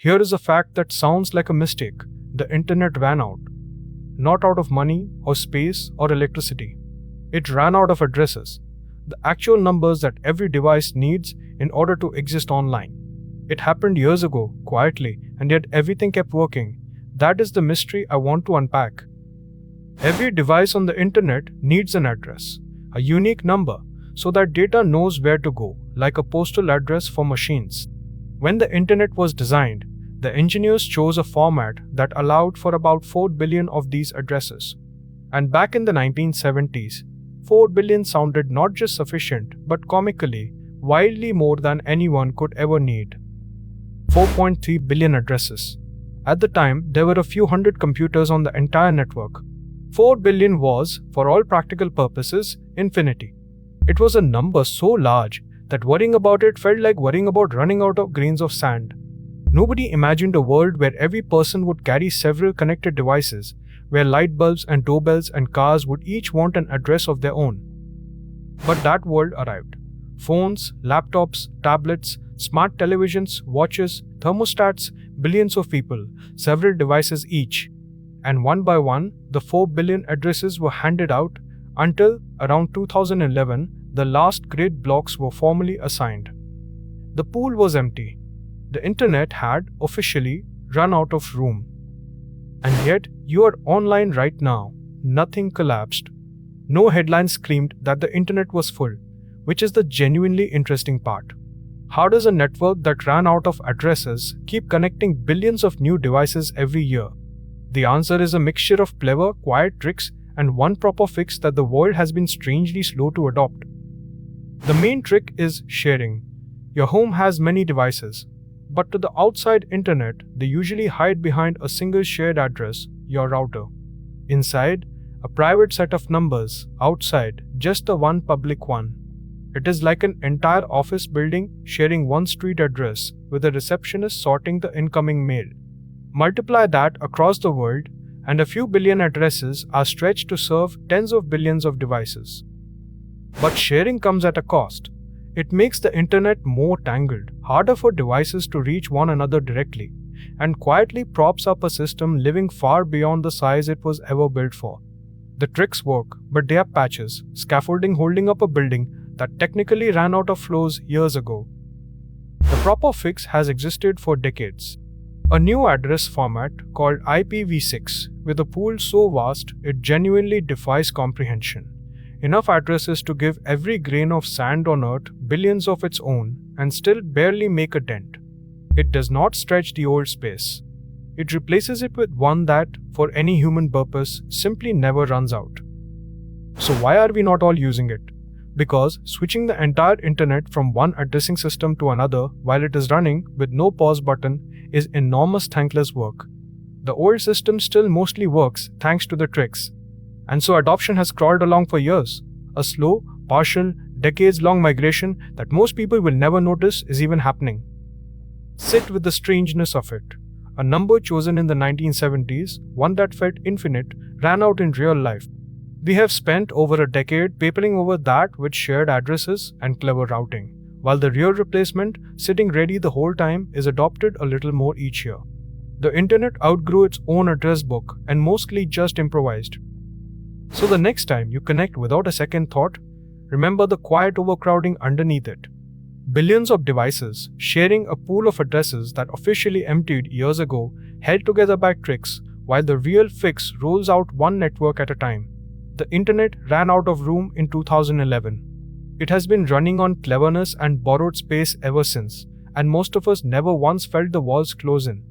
Here is a fact that sounds like a mistake. The internet ran out. Not out of money or space or electricity. It ran out of addresses, the actual numbers that every device needs in order to exist online. It happened years ago, quietly, and yet everything kept working. That is the mystery I want to unpack. Every device on the internet needs an address, a unique number, so that data knows where to go, like a postal address for machines. When the internet was designed, the engineers chose a format that allowed for about 4 billion of these addresses. And back in the 1970s, 4 billion sounded not just sufficient, but comically, wildly more than anyone could ever need. 4.3 billion addresses. At the time, there were a few hundred computers on the entire network. 4 billion was, for all practical purposes, infinity. It was a number so large that worrying about it felt like worrying about running out of grains of sand. Nobody imagined a world where every person would carry several connected devices, where light bulbs and doorbells and cars would each want an address of their own. But that world arrived. Phones, laptops, tablets, smart televisions, watches, thermostats, billions of people, several devices each. And one by one, the 4 billion addresses were handed out until, around 2011, the last grid blocks were formally assigned. The pool was empty. The internet had, officially, run out of room. And yet, you are online right now. Nothing collapsed. No headline screamed that the internet was full, which is the genuinely interesting part. How does a network that ran out of addresses keep connecting billions of new devices every year? The answer is a mixture of clever, quiet tricks and one proper fix that the world has been strangely slow to adopt. The main trick is sharing. Your home has many devices, but to the outside internet, they usually hide behind a single shared address, your router. Inside, a private set of numbers. Outside, just the one public one. It is like an entire office building sharing one street address with a receptionist sorting the incoming mail. Multiply that across the world, and a few billion addresses are stretched to serve tens of billions of devices. But sharing comes at a cost. It makes the internet more tangled, harder for devices to reach one another directly, and quietly props up a system living far beyond the size it was ever built for. The tricks work, but they are patches, scaffolding holding up a building that technically ran out of floors years ago. The proper fix has existed for decades. A new address format called IPv6, with a pool so vast it genuinely defies comprehension. Enough addresses to give every grain of sand on Earth billions of its own and still barely make a dent. It does not stretch the old space. It replaces it with one that, for any human purpose, simply never runs out. So why are we not all using it? Because switching the entire internet from one addressing system to another while it is running with no pause button is enormous thankless work. The old system still mostly works thanks to the tricks. And so adoption has crawled along for years. A slow, partial, decades-long migration that most people will never notice is even happening. Sit with the strangeness of it. A number chosen in the 1970s, one that felt infinite, ran out in real life. We have spent over a decade papering over that with shared addresses and clever routing, while the real replacement, sitting ready the whole time, is adopted a little more each year. The internet outgrew its own address book and mostly just improvised. So the next time you connect without a second thought, remember the quiet overcrowding underneath it. Billions of devices sharing a pool of addresses that officially emptied years ago, held together by tricks, while the real fix rolls out one network at a time. The internet ran out of room in 2011. It has been running on cleverness and borrowed space ever since, and most of us never once felt the walls close in.